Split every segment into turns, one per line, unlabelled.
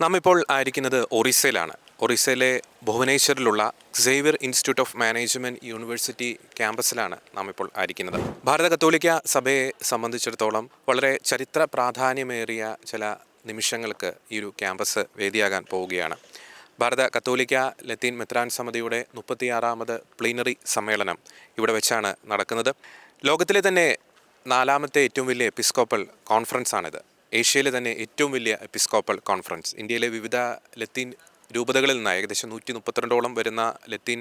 നാം ഇപ്പോൾ ആയിരിക്കുന്നത് ഒറീസയിലാണ്. ഒറീസയിലെ ഭുവനേശ്വറിലുള്ള Xavier Institute of Management University ക്യാമ്പസിലാണ് നാം ഇപ്പോൾ ആയിരിക്കുന്നത്. ഭാരത കത്തോലിക്ക സഭയെ സംബന്ധിച്ചിടത്തോളം വളരെ ചരിത്ര പ്രാധാന്യമേറിയ ചില നിമിഷങ്ങൾക്ക് ഈ ഒരു ക്യാമ്പസ് വേദിയാകാൻ പോവുകയാണ്. ഭാരത കത്തോലിക്ക ലത്തീൻ മെത്രാൻ സമിതിയുടെ 36ാമത് പ്ലീനറി സമ്മേളനം ഇവിടെ വെച്ചാണ് നടക്കുന്നത്. ലോകത്തിലെ തന്നെ 4ാമത്തെ ഏറ്റവും വലിയ എപ്പിസ്കോപ്പൽ കോൺഫറൻസാണിത്. ഏഷ്യയിലെ തന്നെ ഏറ്റവും വലിയ എപ്പിസ്കോപ്പൽ കോൺഫറൻസ്. ഇന്ത്യയിലെ വിവിധ ലത്തീൻ രൂപതകളിൽ നിന്ന് ഏകദേശം 132ഓളം വരുന്ന ലത്തീൻ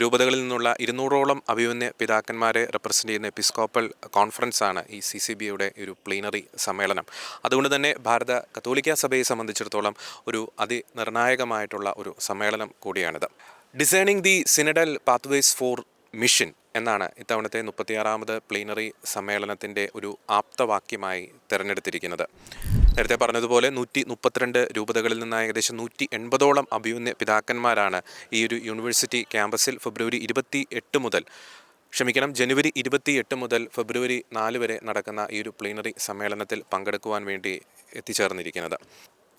രൂപതകളിൽ നിന്നുള്ള 200ഓളം അഭിമന്യ പിതാക്കന്മാരെ റെപ്രസെൻ്റ് ചെയ്യുന്ന എപ്പിസ്കോപ്പൽ കോൺഫറൻസാണ് ഈ CCBയുടെ ഒരു പ്ലീനറി സമ്മേളനം. അതുകൊണ്ട് തന്നെ ഭാരത കത്തോലിക്ക സഭയെ സംബന്ധിച്ചിടത്തോളം ഒരു അതിനിർണായകമായിട്ടുള്ള ഒരു സമ്മേളനം കൂടിയാണിത്. Designing the synodal pathways four mission എന്നാണ് ഇത്തവണത്തെ 36ാമത് പ്ലീനറി സമ്മേളനത്തിൻ്റെ ഒരു ആപ്തവാക്യമായി തിരഞ്ഞെടുത്തിരിക്കുന്നത്. നേരത്തെ പറഞ്ഞതുപോലെ 132 രൂപതകളിൽ നിന്ന് ഏകദേശം 180ഓളം അഭിമന്യ പിതാക്കന്മാരാണ് ഈ ഒരു യൂണിവേഴ്സിറ്റി ക്യാമ്പസിൽ ജനുവരി 28 മുതൽ ഫെബ്രുവരി 4 വരെ നടക്കുന്ന ഈ ഒരു പ്ലീനറി സമ്മേളനത്തിൽ പങ്കെടുക്കുവാൻ വേണ്ടി എത്തിച്ചേർന്നിരിക്കുന്നത്.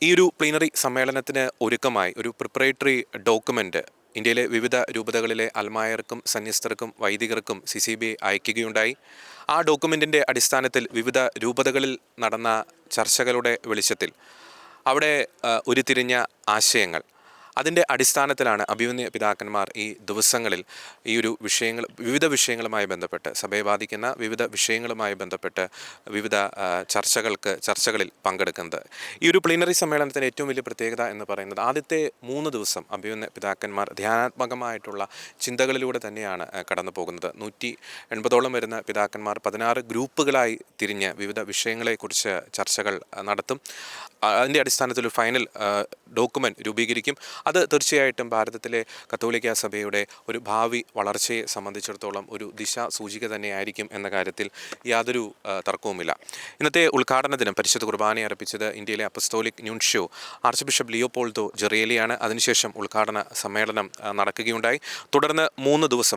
ഈ ഒരു പ്ലീനറി സമ്മേളനത്തിന് ഒരുക്കമായി ഒരു പ്രിപ്പറേറ്ററി ഡോക്യുമെൻ്റ് ഇന്ത്യയിലെ വിവിധ രൂപതകളിലെ അൽമായർക്കും സന്യസ്തർക്കും വൈദികർക്കും CCB അയക്കുകയുണ്ടായി. ആ ഡോക്യുമെൻറ്റിൻ്റെ അടിസ്ഥാനത്തിൽ വിവിധ രൂപതകളിൽ നടന്ന ചർച്ചകളുടെ വെളിച്ചത്തിൽ അവിടെ ഉരുത്തിരിഞ്ഞ ആശയങ്ങൾ, അതിൻ്റെ അടിസ്ഥാനത്തിലാണ് അഭിമന്യ പിതാക്കന്മാർ ഈ ദിവസങ്ങളിൽ ഈ ഒരു വിവിധ വിഷയങ്ങളുമായി ബന്ധപ്പെട്ട്, സഭയെ ബാധിക്കുന്ന വിവിധ വിഷയങ്ങളുമായി ബന്ധപ്പെട്ട് വിവിധ ചർച്ചകളിൽ പങ്കെടുക്കുന്നത്. ഈ ഒരു പ്ലീനറി സമ്മേളനത്തിൻ്റെ ഏറ്റവും വലിയ പ്രത്യേകത എന്ന് പറയുന്നത് ആദ്യത്തെ 3 ദിവസം അഭിമന്യ പിതാക്കന്മാർ ധ്യാനാത്മകമായിട്ടുള്ള ചിന്തകളിലൂടെ തന്നെയാണ് കടന്നു പോകുന്നത്. 180ഓളം വരുന്ന പിതാക്കന്മാർ 16 ഗ്രൂപ്പുകളായി തിരിഞ്ഞ് വിവിധ വിഷയങ്ങളെക്കുറിച്ച് ചർച്ചകൾ നടത്തും. അതിൻ്റെ അടിസ്ഥാനത്തിൽ ഒരു ഫൈനൽ ഡോക്യുമെൻ്റ് രൂപീകരിക്കും. അത് തീർച്ചയായിട്ടും ഭാരതത്തിലെ കത്തോലിക്ക സഭയുടെ ഒരു ഭാവി വളർച്ചയെ സംബന്ധിച്ചിടത്തോളം ഒരു ദിശാസൂചിക തന്നെയായിരിക്കും എന്ന കാര്യത്തിൽ യാതൊരു തർക്കവുമില്ല. ഇന്നത്തെ ഉദ്ഘാടന ദിനം പരിശുദ്ധ കുർബാന അർപ്പിച്ചത് ഇന്ത്യയിലെ apostolic nuncio archbishop Leopoldo ജെറിയേലിയാണ്. അതിനുശേഷം ഉദ്ഘാടന സമ്മേളനം നടക്കുകയുണ്ടായി. തുടർന്ന്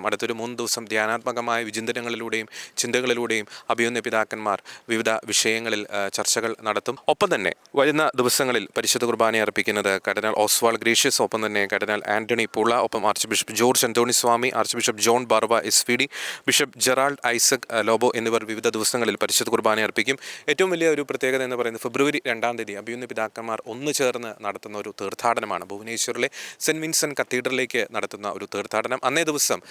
അടുത്തൊരു 3 ദിവസം ധ്യാനാത്മകമായ വിചിന്തനങ്ങളിലൂടെയും ചിന്തകളിലൂടെയും അഭിമന്യ പിതാക്കന്മാർ വിവിധ വിഷയങ്ങളിൽ ചർച്ചകൾ നടത്തും. ഒപ്പം തന്നെ വരുന്ന ദിവസങ്ങളിൽ പരിശുദ്ധ കുർബാന അർപ്പിക്കുന്നത് കർദിനാൾ ഓസ്വാൾ ഗ്രേഷ്യസ്, ഒപ്പം തന്നെ കർദിനാൾ ആന്റണി പുള്ള, ഒപ്പം ആർച്ച് ബിഷപ്പ് ജോർജ് അന്തോണി സ്വാമി, arch bishop John ബാർവ SVD, bishop Gerald Isaac Lobo എന്നിവർ വിവിധ ദിവസങ്ങളിൽ പരിശുദ്ധ കുർബാന അർപ്പിക്കും. ഏറ്റവും വലിയ ഒരു പ്രത്യേകത എന്ന് പറയുന്നത് ഫെബ്രുവരി 2-ാം തീയതി അഭിമന്യ പിതാക്കന്മാർ ഒന്നു ചേർന്ന് നടത്തുന്ന ഒരു തീർത്ഥാടനമാണ്. ഭുവനേശ്വറിലെ സെൻറ്റ് വിൻസെൻ്റ് കത്തീഡ്രലിലേക്ക് നടത്തുന്ന ഒരു തീർത്ഥാടനം. അന്നേ ദിവസം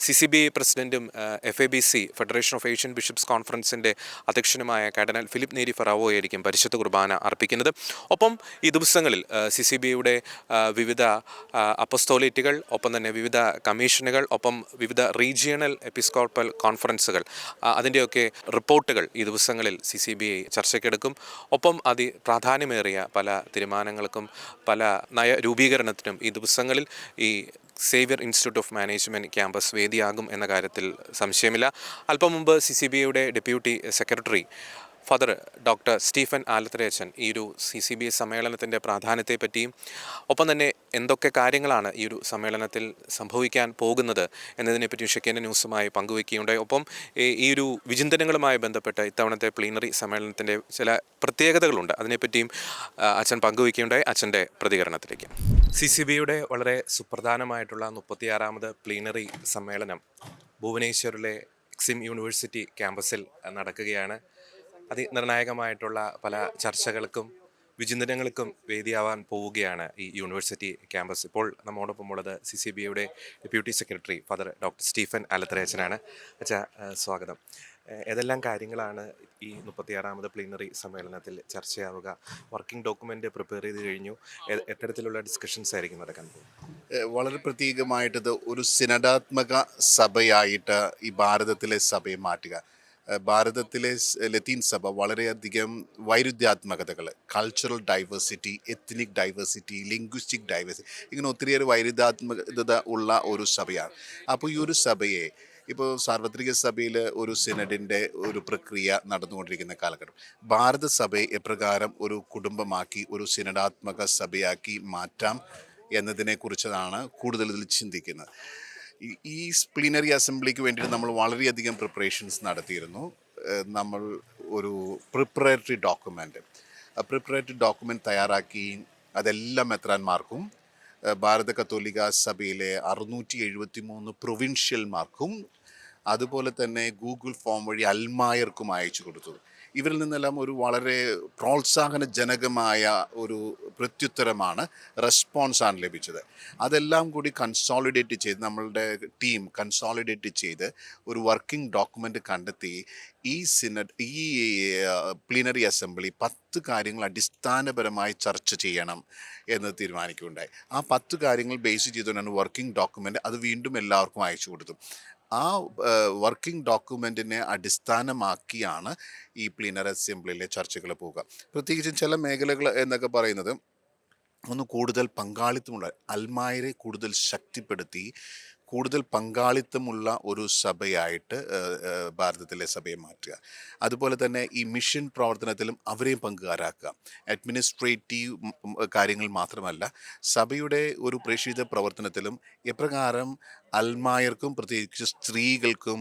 CCB പ്രസിഡന്റും FABC Federation of Asian Bishops കോൺഫറൻസിൻ്റെ അധ്യക്ഷനുമായ കർദിനാൾ ഫിലിപ്പ് നേരി ഫറാവോയായിരിക്കും പരിശുദ്ധ കുർബാന അർപ്പിക്കുന്നത്. ഒപ്പം ഈ ദിവസങ്ങളിൽ CCBയുടെ വിവിധ അപ്പസ്തോലേറ്റുകൾ, ഒപ്പം തന്നെ വിവിധ കമ്മീഷനുകൾ, ഒപ്പം വിവിധ റീജിയണൽ എപ്പിസ്കോപ്പൽ കോൺഫറൻസുകൾ, അതിൻ്റെയൊക്കെ റിപ്പോർട്ടുകൾ ഈ ദിവസങ്ങളിൽ CCB ചർച്ചയ്ക്കെടുക്കും. ഒപ്പം പ്രാധാന്യമേറിയ പല തീരുമാനങ്ങൾക്കും പല നയരൂപീകരണത്തിനും ഈ ദിവസങ്ങളിൽ ഈ Xavier Institute of Management campus വേദിയാകും എന്ന കാര്യത്തിൽ സംശയമില്ല. അല്പം മുമ്പ് CCBയുടെ deputy secretary father doctor Stephen ആലത്തറയച്ചൻ ഈ ഒരു CCB സമ്മേളനത്തിൻ്റെ പ്രാധാന്യത്തെപ്പറ്റിയും ഒപ്പം തന്നെ എന്തൊക്കെ കാര്യങ്ങളാണ് ഈ ഒരു സമ്മേളനത്തിൽ സംഭവിക്കാൻ പോകുന്നത് എന്നതിനെപ്പറ്റിയും ഷെക്കേൻ്റെ ന്യൂസുമായി പങ്കുവയ്ക്കുകയുണ്ടായി. ഒപ്പം ഈ ഒരു വിചിന്തനങ്ങളുമായി ബന്ധപ്പെട്ട് ഇത്തവണത്തെ പ്ലീനറി സമ്മേളനത്തിൻ്റെ ചില പ്രത്യേകതകളുണ്ട്, അതിനെപ്പറ്റിയും അച്ഛൻ പങ്കുവയ്ക്കുകയുണ്ടായി. അച്ഛൻ്റെ പ്രതികരണത്തിലേക്ക്. CCBയുടെ വളരെ സുപ്രധാനമായിട്ടുള്ള 36ാമത് പ്ലീനറി സമ്മേളനം ഭുവനേശ്വറിലെ എക്സിം യൂണിവേഴ്സിറ്റി ക്യാമ്പസിൽ നടക്കുകയാണ്. അതിനിർണായകമായിട്ടുള്ള പല ചർച്ചകൾക്കും വിചിന്തനങ്ങൾക്കും വേദിയാവാൻ പോവുകയാണ് ഈ യൂണിവേഴ്സിറ്റി ക്യാമ്പസ്. ഇപ്പോൾ നമ്മോടൊപ്പമുള്ളത് CCBയുടെ deputy secretary father doctor Stephen ആലത്തറയച്ചനാണ്. അച്ഛാ, സ്വാഗതം. ഏതെല്ലാം കാര്യങ്ങളാണ് ഈ 36ാമത് പ്ലീനറി സമ്മേളനത്തിൽ ചർച്ചയാവുക? വർക്കിംഗ് ഡോക്യുമെൻ്റ് പ്രിപ്പയർ ചെയ്ത് കഴിഞ്ഞു. എത്തരത്തിലുള്ള ഡിസ്കഷൻസ് ആയിരിക്കും നടക്കാൻ പോകുന്നത്?
വളരെ പ്രത്യേകമായിട്ടത് ഒരു സിനഡാത്മക സഭയായിട്ട് ഈ ഭാരതത്തിലെ സഭയെ മാറ്റുക. ഭാരതത്തിലെ ലത്തീൻ സഭ വളരെയധികം വൈരുദ്ധ്യാത്മകതകൾ, cultural diversity, ethnic diversity, linguistic diversity, ഇങ്ങനെ ഒത്തിരിയേറെ വൈരുദ്ധ്യാത്മകത ഉള്ള ഒരു സഭയാണ്. അപ്പോൾ ഈ ഒരു സഭയെ ഇപ്പോൾ സാർവത്രിക സഭയിൽ ഒരു സിനഡിൻ്റെ ഒരു പ്രക്രിയ നടന്നുകൊണ്ടിരിക്കുന്ന കാലഘട്ടം, ഭാരത സഭയെ എപ്രകാരം ഒരു കുടുംബമാക്കി ഒരു സിനഡാത്മക സഭയാക്കി മാറ്റാം എന്നതിനെക്കുറിച്ചാണ് കൂടുതൽ ഇതിൽ ചിന്തിക്കുന്നത്. ഈ പ്ലീനറി അസംബ്ലിക്ക് വേണ്ടിയിട്ട് നമ്മൾ വളരെയധികം പ്രിപ്പറേഷൻസ് നടത്തിയിരുന്നു. നമ്മൾ ഒരു പ്രിപ്പറേറ്ററി ഡോക്യുമെൻ്റ് തയ്യാറാക്കി അതെല്ലാം മെത്രാന്മാർക്കും ഭാരത കത്തോലിക്ക സഭയിലെ 673 പ്രൊവിൻഷ്യൽമാർക്കും അതുപോലെ തന്നെ ഗൂഗിൾ ഫോം വഴി അൽമായർക്കും അയച്ചു കൊടുത്തു. ഇവരിൽ നിന്നെല്ലാം ഒരു വളരെ പ്രോത്സാഹനജനകമായ ഒരു പ്രത്യുത്തരമാണ്, റെസ്പോൺസാണ് ലഭിച്ചത്. അതെല്ലാം കൂടി കൺസോളിഡേറ്റ് ചെയ്ത് നമ്മളുടെ ടീം കൺസോളിഡേറ്റ് ചെയ്ത് ഒരു വർക്കിംഗ് ഡോക്യുമെൻ്റ് കണ്ടെത്തി ഈ പ്ലീനറി അസംബ്ലി 10 കാര്യങ്ങൾ അടിസ്ഥാനപരമായി ചർച്ച ചെയ്യണം എന്ന് തീരുമാനിക്കുകയുണ്ടായി. ആ 10 കാര്യങ്ങൾ ബേസ് ചെയ്തുകൊണ്ടാണ് വർക്കിംഗ് ഡോക്യുമെൻ്റ് അത് വീണ്ടും എല്ലാവർക്കും അയച്ചു കൊടുത്തു. ആ വർക്കിംഗ് ഡോക്യുമെൻറ്റിനെ അടിസ്ഥാനമാക്കിയാണ് ഈ പ്ലീനറി അസംബ്ലിയിലെ ചർച്ചകൾ പോവുക. പ്രത്യേകിച്ചും ചില മേഖലകൾ എന്നൊക്കെ പറയുന്നത് ഒന്ന് കൂടുതൽ പങ്കാളിത്തമുള്ള അൽമായരെ കൂടുതൽ ശക്തിപ്പെടുത്തി കൂടുതൽ പങ്കാളിത്തമുള്ള ഒരു സഭയായിട്ട് ഭാരതത്തിലെ സഭയെ മാറ്റുക. അതുപോലെ തന്നെ ഈ മിഷൻ പ്രവർത്തനത്തിലും അവരെയും പങ്കുകാരാക്കുക. അഡ്മിനിസ്ട്രേറ്റീവ് കാര്യങ്ങൾ മാത്രമല്ല, സഭയുടെ ഒരു പ്രേക്ഷിത പ്രവർത്തനത്തിലും എപ്രകാരം അൽമായർക്കും പ്രത്യേകിച്ച് സ്ത്രീകൾക്കും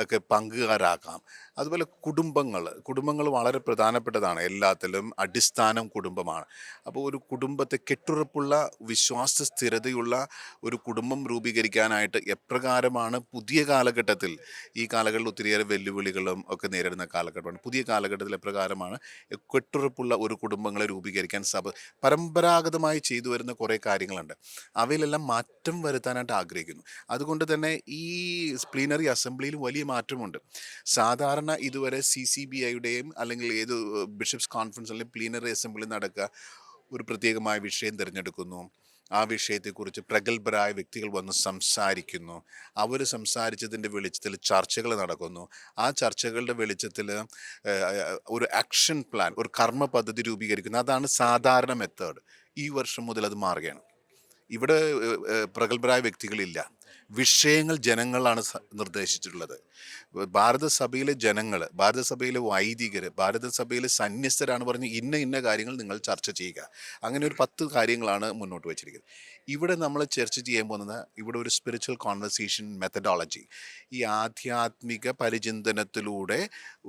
ഒക്കെ പങ്കുകാരാക്കാം. അതുപോലെ കുടുംബങ്ങൾ വളരെ പ്രധാനപ്പെട്ടതാണ്. എല്ലാത്തിലും അടിസ്ഥാനം കുടുംബമാണ്. അപ്പോൾ ഒരു കുടുംബത്തെ കെട്ടുറപ്പുള്ള വിശ്വാസ സ്ഥിരതയുള്ള ഒരു കുടുംബം രൂപീകരിക്കാനായിട്ട് എപ്രകാരമാണ് പുതിയ കാലഘട്ടത്തിൽ, ഈ കാലഘട്ടത്തിൽ ഒത്തിരിയേറെ വെല്ലുവിളികളും ഒക്കെ നേരിടുന്ന കാലഘട്ടമാണ്, പുതിയ കാലഘട്ടത്തിൽ എപ്രകാരമാണ് കെട്ടുറപ്പുള്ള ഒരു കുടുംബങ്ങളെ രൂപീകരിക്കാൻ സഭ പരമ്പരാഗതമായി ചെയ്തു വരുന്ന കുറേ കാര്യങ്ങളുണ്ട്. അവയിലെല്ലാം മാറ്റം വരുത്താനായിട്ട് ആഗ്രഹിക്കുന്നു. അതുകൊണ്ട് തന്നെ ഈ പ്ലീനറി അസംബ്ലിയിൽ വലിയ മാറ്റമുണ്ട്. സാധാരണ ഇതുവരെ CCBIയുടെയും അല്ലെങ്കിൽ ഏത് ബിഷപ്സ് കോൺഫറൻസ് അല്ലെങ്കിൽ പ്ലീനറി അസംബ്ലി നടക്കുക, ഒരു പ്രത്യേകമായ വിഷയം തിരഞ്ഞെടുക്കുന്നു, ആ വിഷയത്തെക്കുറിച്ച് പ്രഗത്ഭരായ വ്യക്തികൾ വന്ന് സംസാരിക്കുന്നു, അവർ സംസാരിച്ചതിൻ്റെ വെളിച്ചത്തിൽ ചർച്ചകൾ നടക്കുന്നു, ആ ചർച്ചകളുടെ വെളിച്ചത്തിൽ ഒരു ആക്ഷൻ പ്ലാൻ, ഒരു കർമ്മ പദ്ധതി രൂപീകരിക്കുന്നു. അതാണ് സാധാരണ മെത്തേഡ്. ഈ വർഷം മുതൽ അത് മാറുകയാണ്. ഇവിടെ പ്രഗത്ഭരായ വ്യക്തികളില്ല, വിഷയങ്ങൾ ജനങ്ങളാണ് നിർദ്ദേശിച്ചിട്ടുള്ളത്. ഭാരതസഭയിലെ ജനങ്ങൾ, ഭാരതസഭയിലെ വൈദികർ, ഭാരതസഭയിലെ സന്യസ്തരാണ് പറഞ്ഞ് ഇന്ന കാര്യങ്ങൾ നിങ്ങൾ ചർച്ച ചെയ്യുക. അങ്ങനെ ഒരു 10 കാര്യങ്ങളാണ് മുന്നോട്ട് വെച്ചിരിക്കുന്നത്. ഇവിടെ നമ്മൾ ചർച്ച ചെയ്യാൻ പോകുന്നത് ഇവിടെ ഒരു സ്പിരിച്വൽ കോൺവെർസേഷൻ മെത്തഡോളജി, ഈ ആധ്യാത്മിക പരിചിന്തനത്തിലൂടെ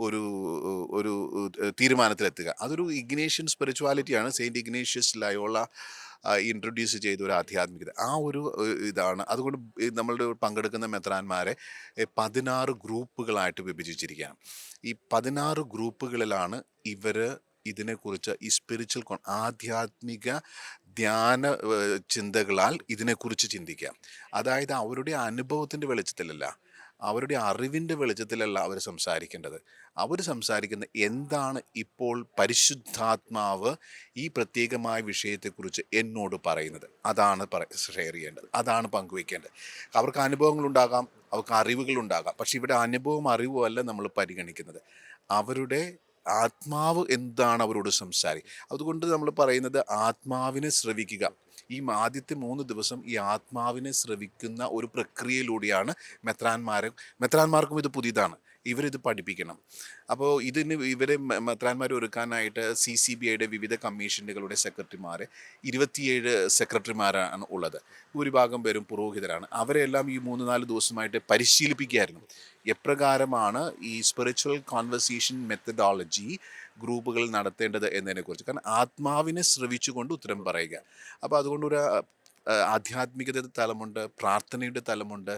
ഒരു ഒരു തീരുമാനത്തിലെത്തുക. അതൊരു ഇഗ്നേഷ്യൻ സ്പിരിച്വാലിറ്റിയാണ്. സെയിൻറ്റ് ഇഗ്നേഷ്യസ് ലയോള ഇൻട്രൊഡ്യൂസ് ചെയ്ത ഒരു ആധ്യാത്മികത, ആ ഒരു ഇതാണ്. അതുകൊണ്ട് നമ്മളുടെ പങ്കെടുക്കുന്ന മെത്രാന്മാരെ 16 ഗ്രൂപ്പുകളായിട്ട് വിഭജിച്ചിരിക്കുകയാണ്. ഈ 16 ഗ്രൂപ്പുകളിലാണ് ഇവർ ഇതിനെക്കുറിച്ച് ഈ സ്പിരിച്വൽ ആധ്യാത്മിക ധ്യാന ചിന്തകളാൽ ഇതിനെക്കുറിച്ച് ചിന്തിക്കുക. അതായത് അവരുടെ അനുഭവത്തിൻ്റെ വെളിച്ചത്തിലല്ല, അവരുടെ അറിവിൻ്റെ വെളിച്ചത്തിലല്ല അവർ സംസാരിക്കേണ്ടത്. അവർ സംസാരിക്കുന്ന എന്താണ് ഇപ്പോൾ പരിശുദ്ധാത്മാവ് ഈ പ്രത്യേകമായ വിഷയത്തെക്കുറിച്ച് എന്നോട് പറയുന്നത്, അതാണ് ഷെയർ ചെയ്യേണ്ടത്, അതാണ് പങ്കുവയ്ക്കേണ്ടത്. അവർക്ക് അനുഭവങ്ങളുണ്ടാകാം, അവർക്ക് അറിവുകളുണ്ടാകാം. പക്ഷെ ഇവിടെ അനുഭവം അറിവും അല്ല നമ്മൾ പരിഗണിക്കുന്നത്, അവരുടെ ആത്മാവ് എന്താണ് അവരോട് അതുകൊണ്ട് നമ്മൾ പറയുന്നത് ആത്മാവിനെ ശ്രവിക്കുക. ഈ ആദ്യത്തെ 3 ദിവസം ഈ ആത്മാവിനെ ശ്രവിക്കുന്ന ഒരു പ്രക്രിയയിലൂടെയാണ് മെത്രാന്മാർക്കും ഇത് പുതിയതാണ്, ഇവരിത് പഠിപ്പിക്കണം. അപ്പോൾ ഇവരെ മെത്രാന്മാരെ ഒരുക്കാനായിട്ട് CCBIയുടെ വിവിധ കമ്മീഷനുകളുടെ സെക്രട്ടറിമാരെ 27 സെക്രട്ടറിമാരാണ് ഉള്ളത്. ഭൂരിഭാഗം പേരും പുരോഹിതരാണ്. അവരെല്ലാം ഈ 3-4 ദിവസമായിട്ട് പരിശീലിപ്പിക്കുകയായിരുന്നു എപ്രകാരമാണ് ഈ സ്പിരിച്വൽ കോൺവെർസേഷൻ മെത്തഡോളജി ഗ്രൂപ്പുകൾ നടത്തേണ്ടത് എന്നതിനെക്കുറിച്ച്. കാരണം ആത്മാവിനെ ശ്രവിച്ചുകൊണ്ട് ഉത്തരം പറയുക. അപ്പോൾ അതുകൊണ്ടൊരു ആധ്യാത്മികതയുടെ തലമുണ്ട്, പ്രാർത്ഥനയുടെ തലമുണ്ട്,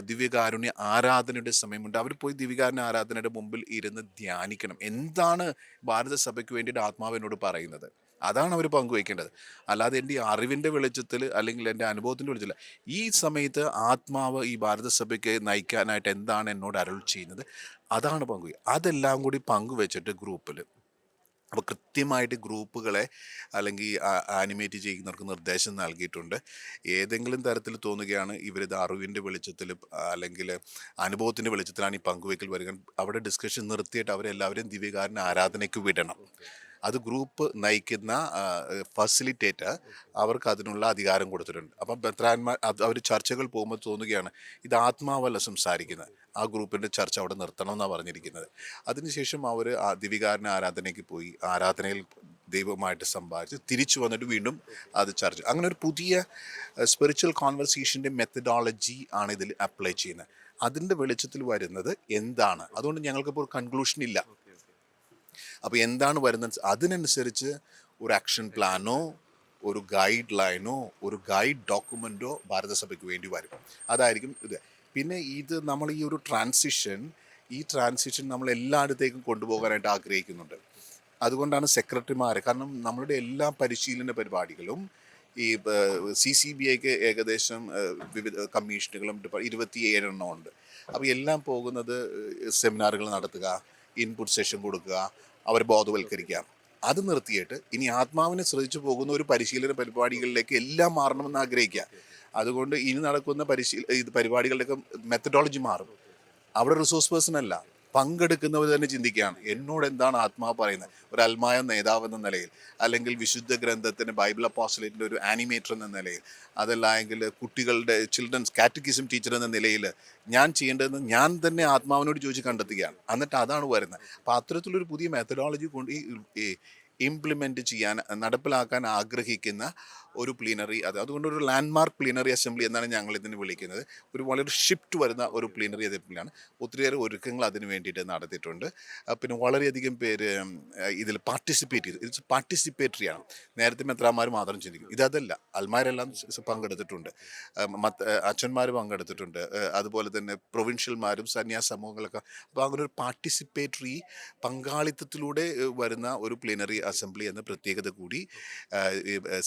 ദിവ്യകാരുണ്യ ആരാധനയുടെ സമയമുണ്ട്. അവർ പോയി ദിവ്യകാരുണ്യ ആരാധനയുടെ മുമ്പിൽ ഇരുന്ന് ധ്യാനിക്കണം. എന്താണ് ഭാരതസഭയ്ക്ക് വേണ്ടിയിട്ട് ആത്മാവിനോട് പറയുന്നത്, അതാണ് അവർ പങ്കുവയ്ക്കേണ്ടത്. അല്ലാതെ എൻ്റെ അറിവിൻ്റെ വെളിച്ചത്തിൽ അല്ലെങ്കിൽ എൻ്റെ അനുഭവത്തിൻ്റെ വെളിച്ചത്തിൽ ഈ സമയത്ത് ആത്മാവ് ഈ ഭാരതസഭയ്ക്ക് നയിക്കാനായിട്ട് എന്താണ് എന്നോട് അരുൾ ചെയ്യുന്നത്, അതാണ് പങ്കുവയ്ക്കുക. അതെല്ലാം കൂടി പങ്കുവെച്ചിട്ട് ഗ്രൂപ്പിൽ, അപ്പോൾ കൃത്യമായിട്ട് ഗ്രൂപ്പുകളെ അല്ലെങ്കിൽ ആനിമേറ്റ് ചെയ്യുന്നവർക്ക് നിർദ്ദേശം നൽകിയിട്ടുണ്ട്. ഏതെങ്കിലും തരത്തിൽ തോന്നുകയാണ് ഇവരിത് അറിവിൻ്റെ വെളിച്ചത്തിൽ അല്ലെങ്കിൽ അനുഭവത്തിൻ്റെ വെളിച്ചത്തിലാണ് ഈ പങ്കുവയ്ക്കൽ വരിക, അവിടെ ഡിസ്കഷൻ നിർത്തിയിട്ട് അവരെല്ലാവരെയും ദിവ്യകാരുണ്യ ആരാധനയ്ക്ക് വിടണം. അത് ഗ്രൂപ്പ് നയിക്കുന്ന ഫെസിലിറ്റേറ്റർ അവർക്ക് അതിനുള്ള അധികാരം കൊടുത്തിട്ടുണ്ട്. അപ്പം മെത്രാന്മാർ അവർ ചർച്ചകൾ പോകുമ്പോൾ തോന്നുകയാണ് ഇത് ആത്മാവല്ല സംസാരിക്കുന്നത്, ആ ഗ്രൂപ്പിൻ്റെ ചർച്ച അവിടെ നിർത്തണം എന്നാണ് പറഞ്ഞിരിക്കുന്നത്. അതിനുശേഷം അവർ ദിവ്യകാരുണ്യ ആരാധനയ്ക്ക് പോയി ആരാധനയിൽ ദൈവമായിട്ട് സംഭാഷിച്ച് തിരിച്ചു വന്നിട്ട് വീണ്ടും അത് ചർച്ച. അങ്ങനെ ഒരു പുതിയ സ്പിരിച്വൽ കോൺവെർസേഷൻ്റെ മെത്തഡോളജി ആണ് ഇതിൽ അപ്ലൈ ചെയ്യുന്നത്. അതിൻ്റെ വെളിച്ചത്തിൽ വരുന്നത് എന്താണ്, അതുകൊണ്ട് ഞങ്ങൾക്കിപ്പോൾ ഒരു കൺക്ലൂഷൻ ഇല്ല. അപ്പോൾ എന്താണ് വരുന്നത് അതിനനുസരിച്ച് ഒരു ആക്ഷൻ പ്ലാനോ ഒരു ഗൈഡ് ലൈനോ ഒരു ഗൈഡ് ഡോക്യുമെൻറ്റോ ഭാരതസഭയ്ക്ക് വേണ്ടി വരും. അതായിരിക്കും ഇത്. പിന്നെ ഇത് നമ്മൾ ഈ ട്രാൻസിഷൻ നമ്മൾ എല്ലായിടത്തേക്കും കൊണ്ടുപോകാനായിട്ട് ആഗ്രഹിക്കുന്നുണ്ട്. അതുകൊണ്ടാണ് സെക്രട്ടറിമാർ, കാരണം നമ്മളുടെ എല്ലാ പരിശീലന പരിപാടികളും ഈ CCBIക്ക് ഏകദേശം വിവിധ കമ്മീഷനുകളും 27 ഉണ്ട്. അപ്പോൾ എല്ലാം പോകുന്നത് സെമിനാറുകൾ നടത്തുക, ഇൻപുട്ട് സെഷൻ കൊടുക്കുക, അവരെ ബോധവൽക്കരിക്കുക. അത് നിർത്തിയിട്ട് ഇനി ആത്മാവിനെ ശ്രദ്ധിച്ചു പോകുന്ന ഒരു പരിശീലന പരിപാടികളിലേക്ക് എല്ലാം മാറണമെന്ന് ആഗ്രഹിക്കുക. അതുകൊണ്ട് ഇനി നടക്കുന്ന ഇത് പരിപാടികളുടെയൊക്കെ മെത്തഡോളജി മാറും. അവിടെ റിസോഴ്സ് പേഴ്സൺ അല്ല, പങ്കെടുക്കുന്നവർ തന്നെ ചിന്തിക്കുകയാണ് എന്നോട് എന്താണ് ആത്മാവ് പറയുന്നത്. ഒരു അൽമായ നേതാവ് എന്ന നിലയിൽ, അല്ലെങ്കിൽ വിശുദ്ധ ഗ്രന്ഥത്തിന് ബൈബിൾ അപ്പോസ്റ്റലേറ്റിൻ്റെ ഒരു ആനിമേറ്റർ എന്ന നിലയിൽ, അതല്ല എങ്കിൽ കുട്ടികളുടെ ചിൽഡ്രൻസ് കാറ്റക്കിസം ടീച്ചർ എന്ന നിലയിൽ ഞാൻ ചെയ്യേണ്ടതെന്ന് ഞാൻ തന്നെ ആത്മാവിനോട് ചോദിച്ച് കണ്ടെത്തുകയാണ്. എന്നിട്ട് അതാണ് വരുന്നത്. അപ്പോൾ അത്തരത്തിലൊരു പുതിയ മെത്തഡോളജി കൊണ്ട് ഈ ഇംപ്ലിമെൻറ്റ് ചെയ്യാൻ, നടപ്പിലാക്കാൻ ആഗ്രഹിക്കുന്ന ഒരു പ്ലീനറി, അതുകൊണ്ട് ഒരു ലാൻഡ്മാർക്ക് പ്ലീനറി അസംബ്ലി എന്നാണ് ഞങ്ങൾ ഇതിന് വിളിക്കുന്നത്. ഒരു വളരെ ഷിഫ്റ്റ് വരുന്ന ഒരു പ്ലീനറി അസംബ്ലിയാണ്. ഒത്തിരിയേറെ ഒരുക്കങ്ങൾ അതിന് വേണ്ടിയിട്ട് നടത്തിയിട്ടുണ്ട്. പിന്നെ വളരെയധികം പേര് ഇതിൽ പാർട്ടിസിപ്പേറ്റ് ചെയ്തു. ഇത് പാർട്ടിസിപ്പേറ്ററി ആണ്. നേരത്തെ മെത്രാന്മാർ മാത്രം ചിന്തിക്കും, ഇതല്ല, അൽമാരെല്ലാം പങ്കെടുത്തിട്ടുണ്ട്, അച്ഛന്മാർ പങ്കെടുത്തിട്ടുണ്ട്, അതുപോലെ തന്നെ പ്രൊവിൻഷ്യൽമാരും സന്യാസ സമൂഹങ്ങളൊക്കെ. അപ്പോൾ അങ്ങനെ ഒരു പാർട്ടിസിപ്പേറ്ററി പങ്കാളിത്തത്തിലൂടെ വരുന്ന ഒരു പ്ലീനറി അസംബ്ലി എന്ന പ്രത്യേകത കൂടി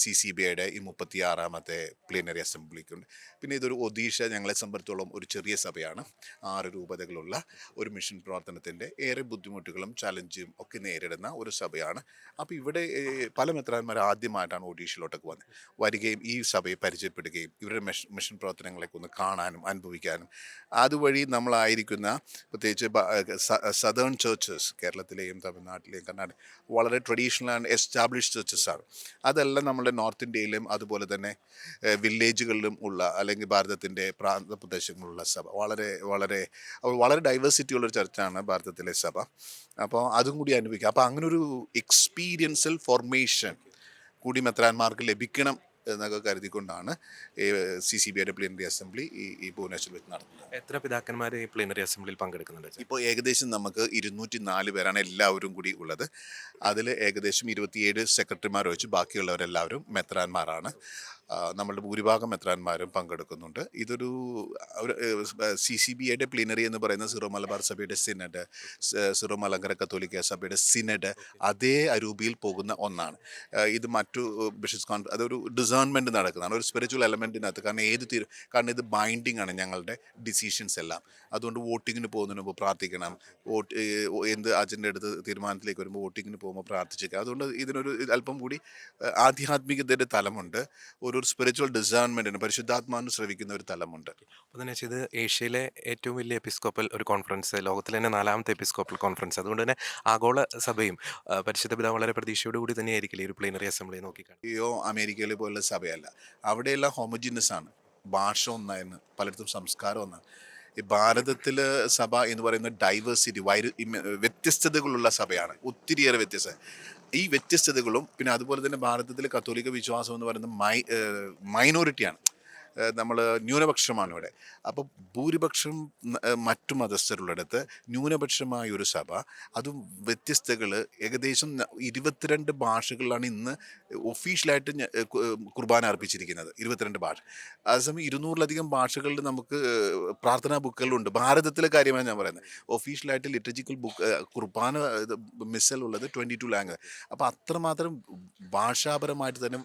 CCBIയുടെ ഈ 36ാമത്തെ പ്ലീനറി അസംബ്ലിക്കുണ്ട്. പിന്നെ ഇതൊരു ഒഡീഷ, ഞങ്ങളെ സംബന്ധിച്ചോളം ഒരു ചെറിയ സഭയാണ്. 6 രൂപതകളുള്ള ഒരു മിഷൻ പ്രവർത്തനത്തിൻ്റെ ഏറെ ബുദ്ധിമുട്ടുകളും ചലഞ്ചും ഒക്കെ നേരിടുന്ന ഒരു സഭയാണ്. അപ്പോൾ ഇവിടെ പല മെത്രാന്മാർ ആദ്യമായിട്ടാണ് ഒഡീഷയിലോട്ടൊക്കെ വരികയും ഈ സഭയെ പരിചയപ്പെടുകയും ഇവരുടെ മിഷൻ പ്രവർത്തനങ്ങളൊക്കെ ഒന്ന് കാണാനും അനുഭവിക്കാനും, അതുവഴി നമ്മളായിരിക്കുന്ന പ്രത്യേകിച്ച് സദേൺ ചേർച്ചസ്, കേരളത്തിലെയും തമിഴ്നാട്ടിലെയും കർണാടക വളരെ ട്രഡീഷണൽ ആൻഡ് എസ്റ്റാബ്ലിഷ്ഡ് ചേർച്ചസ് ആണ്. അതെല്ലാം നമ്മുടെ നോർത്ത് ഇന്ത്യയിലും അതുപോലെ തന്നെ വില്ലേജുകളിലും ഉള്ള, അല്ലെങ്കിൽ ഭാരതത്തിൻ്റെ പ്രാന്തപ്രദേശങ്ങളിലുള്ള സഭ വളരെ വളരെ വളരെ ഡൈവേഴ്സിറ്റി ഉള്ളൊരു ചർച്ചാണ് ഭാരതത്തിലെ സഭ. അപ്പോൾ അതും കൂടി അനുഭവിക്കുക. അപ്പോൾ അങ്ങനൊരു എക്സ്പീരിയൻസൽ ഫോർമേഷൻ കൂടി മെത്രാന്മാർക്ക് ലഭിക്കണം എന്നൊക്കെ കരുതിക്കൊണ്ടാണ് CCBIയുടെ പ്ലീനറി അസംബ്ലി ഈ ഭുവനേശ്വർ വെച്ച് നടത്തുന്നത്.
എത്ര പിതാക്കന്മാർ ഈ പ്ലീനറി അസംബ്ലിയിൽ പങ്കെടുക്കുന്നുണ്ട്?
ഇപ്പോൾ ഏകദേശം നമുക്ക് 204 പേരാണ് എല്ലാവരും കൂടി ഉള്ളത്. അതിൽ ഏകദേശം 27 സെക്രട്ടറിമാർ വെച്ച് ബാക്കിയുള്ളവരെല്ലാവരും മെത്രാന്മാരാണ്. നമ്മളുടെ ഭൂരിഭാഗം മെത്രാന്മാരും പങ്കെടുക്കുന്നുണ്ട്. ഇതൊരു CCBIയുടെ പ്ലീനറി എന്ന് പറയുന്നത് സിറോ മലബാർ സഭയുടെ സിനഡ്, സിറോ മലങ്കര കത്തോലിക്ക സഭയുടെ സിനഡ് അതേ അരൂപിയിൽ പോകുന്ന ഒന്നാണ്. ഇത് മറ്റു ബിഷപ്സ് കോൺഫറൻസ്, അതൊരു ഡിസേൺമെൻറ്റ് നടക്കുന്നതാണ്, ഒരു സ്പിരിച്വൽ എലമെൻറ്റിനകത്ത്. കാരണം ഇത് ബൈൻഡിങ് ആണ് ഞങ്ങളുടെ ഡിസിഷൻസ് എല്ലാം. അതുകൊണ്ട് വോട്ടിങ്ങിന് പോകുന്നതിന് മുമ്പ് പ്രാർത്ഥിക്കണം. എന്ത് അജണ്ട എടുത്ത് തീരുമാനത്തിലേക്ക് വരുമ്പോൾ വോട്ടിങ്ങിന് പോകുമ്പോൾ പ്രാർത്ഥിച്ചേക്കാം. അതുകൊണ്ട് ഇതിനൊരു അല്പം കൂടി ആധ്യാത്മികതയുടെ തലമുണ്ട്, ഒരു സ്പിരിച്വൽ ഡിസേൺമെൻറ്റിന് പരിശുദ്ധാത്മാവിന് ശ്രവിക്കുന്ന ഒരു തലമുണ്ട്.
അപ്പോൾ തന്നെ ഇത് ഏഷ്യയിലെ ഏറ്റവും വലിയ എപ്പിസ്കോപ്പൽ ഒരു കോൺഫറൻസ്, ലോകത്തിലെ തന്നെ 4ാമത്തെ എപ്പിസ്കോപ്പൽ കോൺഫറൻസ്. അതുകൊണ്ട് തന്നെ ആഗോള സഭയും പരിശുദ്ധ പിതാവ് വളരെ പ്രതീക്ഷയോടുകൂടി തന്നെയായിരിക്കില്ലേ ഈ ഒരു പ്ലീനറി അസംബ്ലി നോക്കിക്കാണുന്നത്?
അമേരിക്കയിലെ പോലുള്ള സഭയല്ല. അവിടെയെല്ലാം ഹോമോജിനസ് ആണ്, ഭാഷ ഒന്നായിരുന്നു, പലയിടത്തും സംസ്കാരം ഒന്നാണ്. ഈ ഭാരതത്തിൽ സഭ എന്ന് പറയുന്ന ഡൈവേഴ്സിറ്റി, വ്യത്യസ്തതകളുള്ള സഭയാണ്, ഒത്തിരിയേറെ വ്യത്യസ്തത. ഈ വ്യത്യസ്തതകളും പിന്നെ അതുപോലെ തന്നെ ഭാരതത്തിലെ കത്തോലിക്ക വിശ്വാസം എന്ന് പറയുന്നത് മൈനോറിറ്റിയാണ്, നമ്മൾ ന്യൂനപക്ഷമാണ് ഇവിടെ. അപ്പോൾ ഭൂരിപക്ഷം മറ്റു മതസ്ഥരുള്ളിടത്ത് ന്യൂനപക്ഷമായ ഒരു സഭ, അതും വ്യത്യസ്തകൾ, ഏകദേശം 22 ഭാഷകളിലാണ് ഇന്ന് ഒഫീഷ്യലായിട്ട് കുർബാന അർപ്പിച്ചിരിക്കുന്നത്. 22 ഭാഷ. അതേസമയം 200-ലധികം ഭാഷകളിൽ നമുക്ക് പ്രാർത്ഥനാ ബുക്കുകളുണ്ട്. ഭാരതത്തിലെ കാര്യമാണ് ഞാൻ പറയുന്നത്. ഒഫീഷ്യലായിട്ട് ലിറ്റർജിക്കൽ ബുക്ക് കുർബാന മിസ്സൽ ഉള്ളത് 22 ലാംഗ്വേജ്. അപ്പോൾ അത്രമാത്രം ഭാഷാപരമായിട്ട് തന്നെ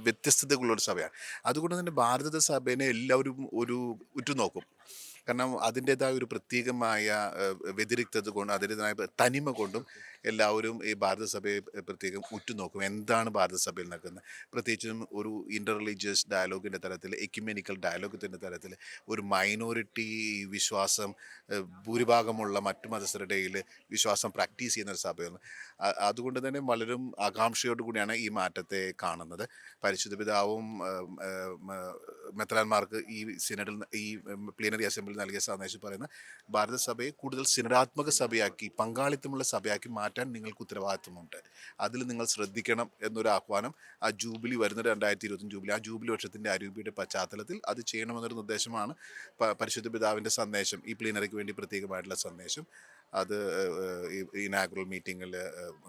വ്യത്യസ്തതകളുള്ളൊരു സഭയാണ്. അതുകൊണ്ട് തന്നെ ഭാരത സഭേനെ എല്ലാവരും ഒരു ഉറ്റുനോക്കും. കാരണം അതിൻ്റേതായ ഒരു പ്രത്യേകമായ വ്യതിരിക്തത കൊണ്ടും അതിൻ്റേതായ തനിമ കൊണ്ടും എല്ലാവരും ഈ ഭാരതസഭയെ പ്രത്യേകം ഉറ്റുനോക്കും. എന്താണ് ഭാരതസഭയിൽ നടക്കുന്നത്, പ്രത്യേകിച്ചും ഒരു ഇൻ്റർ റിലീജിയസ് ഡയലോഗിൻ്റെ തലത്തിൽ, എക്യുമെനിക്കൽ ഡയലോഗത്തിൻ്റെ തലത്തിൽ ഒരു മൈനോറിറ്റി വിശ്വാസം ഭൂരിഭാഗമുള്ള മറ്റു മതസ്ഥരുടെ വിശ്വാസം പ്രാക്ടീസ് ചെയ്യുന്ന ഒരു സഭയാണ്. അതുകൊണ്ട് തന്നെ വളരെ ആകാംക്ഷയോടു കൂടിയാണ് ഈ മാറ്റത്തെ കാണുന്നത്. പരിശുദ്ധ പിതാവും മെത്രാന്മാർക്ക് ഈ സിനഡിൽ, ഈ പ്ലീനറി അസംബ്ലി നൽകിയ സന്ദേശം പറയുന്ന ഭാരതസഭയെ കൂടുതൽ സിനഡാത്മക സഭയാക്കി, പങ്കാളിത്തമുള്ള സഭയാക്കി മാറ്റാൻ നിങ്ങൾക്ക് ഉത്തരവാദിത്വമുണ്ട്. അതിൽ നിങ്ങൾ ശ്രദ്ധിക്കണം എന്നൊരു ആഹ്വാനം ആ ജൂബിലി വരുന്ന 2025 ജൂബിലി, ആ ജൂബിലി വർഷത്തിൻ്റെ അരൂപിയുടെ പശ്ചാത്തലത്തിൽ അത് ചെയ്യണമെന്നൊരു നിർദ്ദേശമാണ് പരിശുദ്ധ പിതാവിൻ്റെ സന്ദേശം, ഈ പ്ലീനറിക്ക് വേണ്ടി പ്രത്യേകമായിട്ടുള്ള സന്ദേശം. അത് ഇനാഗുറൽ മീറ്റിങ്ങിൽ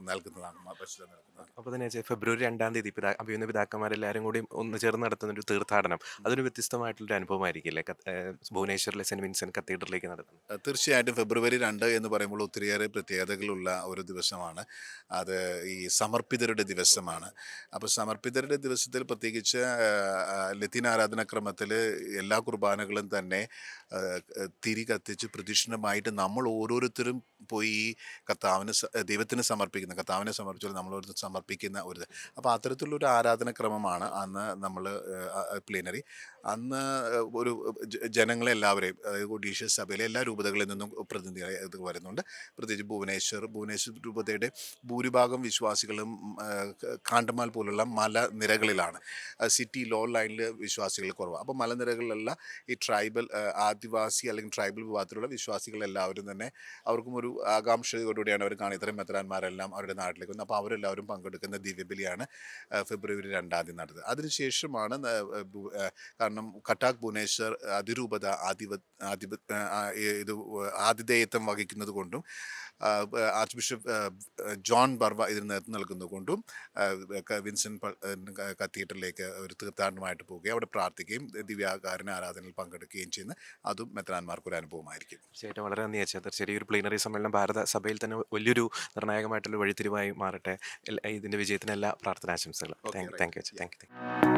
നൽകുന്നതാണ്, പരിശുദ്ധ നൽകുന്നതാണ്.
അപ്പോൾ തന്നെ ഫെബ്രുവരി 2 അഭിയുന്ന പിതാക്കന്മാരെല്ലാവരും കൂടി ഒന്ന് ചേർന്ന് നടത്തുന്ന ഒരു തീർത്ഥാടനം, അതൊരു വ്യത്യസ്തമായിട്ടുള്ളൊരു അനുഭവമായിരിക്കില്ലേ? ഭുവനേശ്വറിലെ സെന്റ് വിൻസെന്റ് കത്തീഡ്രലിലേക്ക് നടത്തുന്നത്.
തീർച്ചയായിട്ടും ഫെബ്രുവരി 2 എന്ന് പറയുമ്പോൾ ഒത്തിരിയേറെ പ്രത്യേകതകളുള്ള ഒരു ദിവസമാണ്. അത് ഈ സമർപ്പിതരുടെ ദിവസമാണ്. അപ്പോൾ സമർപ്പിതരുടെ ദിവസത്തിൽ പ്രത്യേകിച്ച് ലത്തീൻ ആരാധനാക്രമത്തിൽ എല്ലാ കുർബാനകളും തന്നെ തിരി കത്തിച്ച് പ്രദക്ഷിണമായിട്ട് നമ്മൾ ഓരോരുത്തരും പോയി ഈ ദൈവത്തിന് സമർപ്പിക്കുന്ന, കർത്താവിനെ സംബന്ധിച്ചുള്ള നമ്മൾ ഓരോരുത്തർ സമർപ്പിക്കുന്ന ഒരു ഇത്. അപ്പോൾ അത്തരത്തിലുള്ളൊരു ആരാധനാക്രമമാണ് അന്ന് നമ്മൾ പ്ലീനറി. അന്ന് ഒരു ജനങ്ങളെല്ലാവരെയും, അതായത് ഒഡീഷ സഭയിലെ എല്ലാ രൂപതകളിൽ നിന്നും പ്രതിനിധികൾ ഇത് വരുന്നുണ്ട്. പ്രത്യേകിച്ച് ഭുവനേശ്വർ രൂപതയുടെ ഭൂരിഭാഗം വിശ്വാസികളും കാണ്ടമാൽ പോലുള്ള മലനിരകളിലാണ്. സിറ്റി ലോ ലൈനിൽ വിശ്വാസികൾ കുറവാണ്. അപ്പോൾ മലനിരകളിലുള്ള ഈ ട്രൈബൽ ആദിവാസി അല്ലെങ്കിൽ ട്രൈബൽ വിഭാഗത്തിലുള്ള വിശ്വാസികളെല്ലാവരും തന്നെ അവർക്കും ഒരു ആകാംക്ഷയോടുകൂടിയാണ് അവർ കാണുന്നത്. ഇത്രയും മെത്രാന്മാരെല്ലാം അവരുടെ നാട്ടിലേക്ക് വന്നു. അപ്പോൾ അവരെല്ലാവരും പങ്കെടുക്കുന്ന ദിവ്യബലിയാണ് ഫെബ്രുവരി 2 നടന്നത്. അതിനുശേഷമാണ് കാരണം കട്ടാക്ക് ഭുവനേശ്വർ അതിരൂപത ഇത് ആതിഥേയത്വം വഹിക്കുന്നത് കൊണ്ടും ആർച്ച് ബിഷപ്പ് ജോൺ ബർവ ഇതിന് നേതൃത്വം നൽകുന്നത് കൊണ്ടും വിൻസെന്റ് കത്തീഡ്രലിലേക്ക് ഒരു തീർത്ഥാടനമായിട്ട് പോവുകയും അവിടെ പ്രാർത്ഥിക്കുകയും ദിവ്യാകാരുണ്യ ആരാധനയിൽ പങ്കെടുക്കുകയും ചെയ്യുന്ന അതും മെത്രാന്മാർക്കൊരു അനുഭവമായിരിക്കും.
തീർച്ചയായിട്ടും വളരെ നന്ദി അച്ഛാ. തീർച്ചയായും ഈ ഒരു പ്ലീനറി സമ്മേളനം ഭാരത സഭയിൽ തന്നെ വലിയൊരു നിർണായകമായിട്ടുള്ള വഴിത്തിരിവായി മാറട്ടെ. ഇതിൻ്റെ വിജയത്തിന് എല്ലാ പ്രാർത്ഥനാശംസകളും. താങ്ക് യു അച്ഛാ. Thank you.